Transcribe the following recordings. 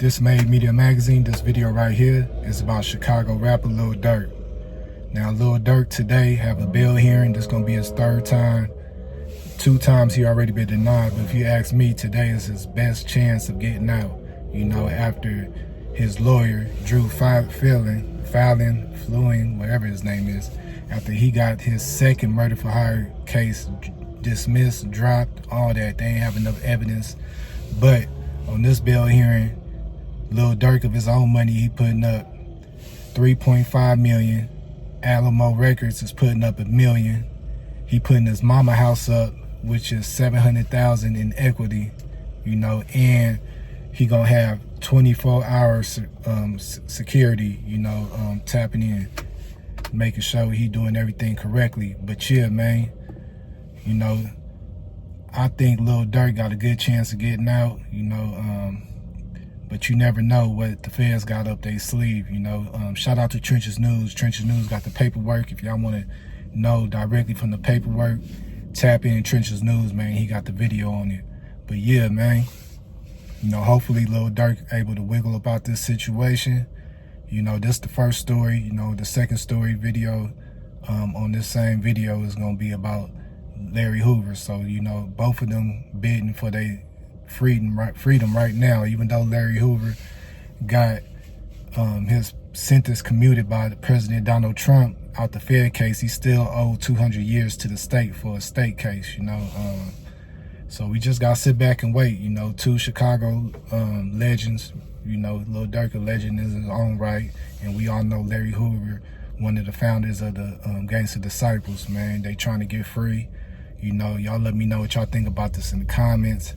This Made Media Magazine. This video right here is about Chicago rapper Lil Durk. Now, Lil Durk today have a bail hearing. This gonna be his third time. 2 times he already been denied, but if you ask me, today is his best chance of getting out. You know, after his lawyer, Drew Fallon, whatever his name is, after he got his second murder for hire case dismissed, dropped, all that. They ain't have enough evidence. But on this bail hearing, Lil Durk, of his own money, he putting up $3.5 million. Alamo Records is putting up $1 million. He putting his mama house up, which is $700,000 in equity, you know, and he gonna have 24-hour security, you know, tapping in, making sure he doing everything correctly. But yeah, man, you know, I think Lil Durk got a good chance of getting out, you know, but you never know what the feds got up their sleeve, you know. Shout out to Trenches News. Trenches News got the paperwork. If y'all want to know directly from the paperwork, tap in Trenches News, man. He got the video on it. But yeah, man, you know, hopefully Lil Durk able to wiggle about this situation. You know, this the first story. You know, the second story video on this same video is going to be about Larry Hoover. So, you know, both of them bidding for their freedom right now, even though Larry Hoover got his sentence commuted by the President Donald Trump out the Fed case. He still owed 200 years to the state for a state case, you know. So we just gotta sit back and wait, you know. 2 Chicago legends, you know. Lil Durk, a legend in his own right, and we all know Larry Hoover, one of the founders of the Gangsta Disciples, man. They trying to get free. You know, y'all let me know what y'all think about this in the comments.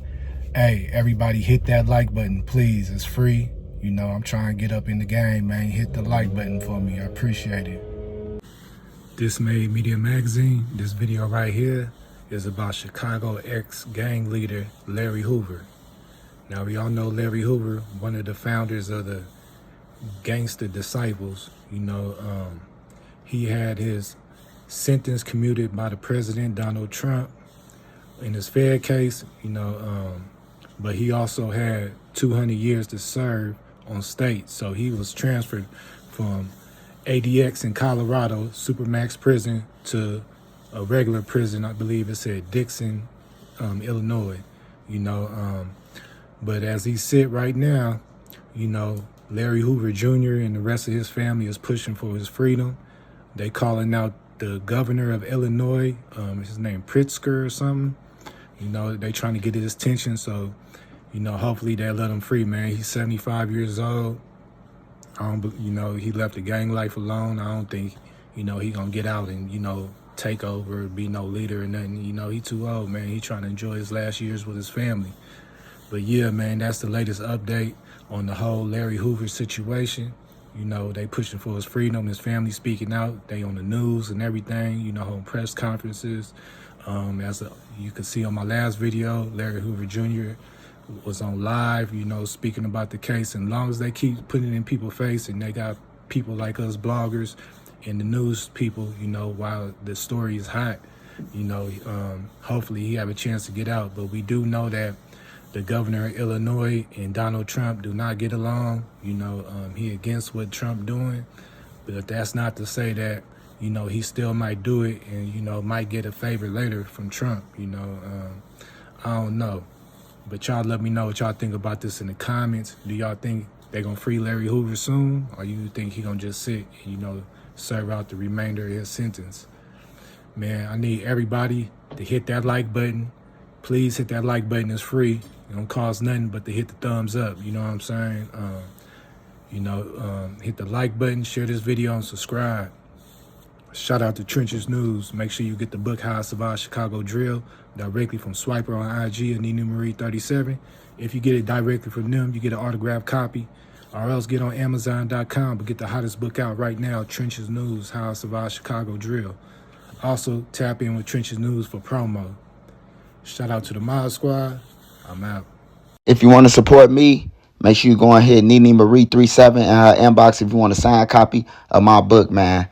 Hey, everybody hit that like button, please. It's free. You know, I'm trying to get up in the game, man. Hit the like button for me. I appreciate it. This Made Media Magazine. This video right here is about Chicago ex-gang leader Larry Hoover. Now, we all know Larry Hoover, one of the founders of the Gangsta Disciples. You know, he had his sentence commuted by the President Donald Trump in his Fed case, you know, but he also had 200 years to serve on state. So he was transferred from ADX in Colorado, Supermax prison, to a regular prison. I believe it said Dixon, Illinois, you know. But as he sit right now, you know, Larry Hoover Jr. and the rest of his family is pushing for his freedom. They calling out the governor of Illinois, his name Pritzker or something. You know, they trying to get his attention, so, you know, hopefully they'll let him free, man. He's 75 years old. You know, he left the gang life alone. I don't think, you know, he gonna get out and, you know, take over, be no leader or nothing. You know, he too old, man. He trying to enjoy his last years with his family. But yeah, man, that's the latest update on the whole Larry Hoover situation. You know, they pushing for his freedom, his family speaking out. They on the news and everything, you know, on press conferences. You can see on my last video, Larry Hoover Jr. was on live, you know, speaking about the case. And as long as they keep putting it in people's face, and they got people like us bloggers and the news people, you know, while the story is hot, you know, hopefully he have a chance to get out. But we do know that the governor of Illinois and Donald Trump do not get along. You know, he against what Trump doing. But that's not to say that, you know, he still might do it and, you know, might get a favor later from Trump, you know. I don't know. But y'all let me know what y'all think about this in the comments. Do y'all think they're going to free Larry Hoover soon? Or you think he going to just sit and, you know, serve out the remainder of his sentence? Man, I need everybody to hit that like button. Please hit that like button. It's free. It don't cost nothing but to hit the thumbs up. You know what I'm saying? You know, hit the like button, share this video, and subscribe. Shout out to Trenches News. Make sure you get the book How I Survived Chicago Drill directly from Swiper on IG, Nina Marie 37. If you get it directly from them, you get an autographed copy, or else get on Amazon.com. But get the hottest book out right now, Trenches News, How I Survived Chicago Drill. Also, tap in with Trenches News for promo. Shout out to the Mod Squad. I'm out. If you want to support me, make sure you go ahead, Nene Marie 37 in her inbox if you want a signed copy of my book, man.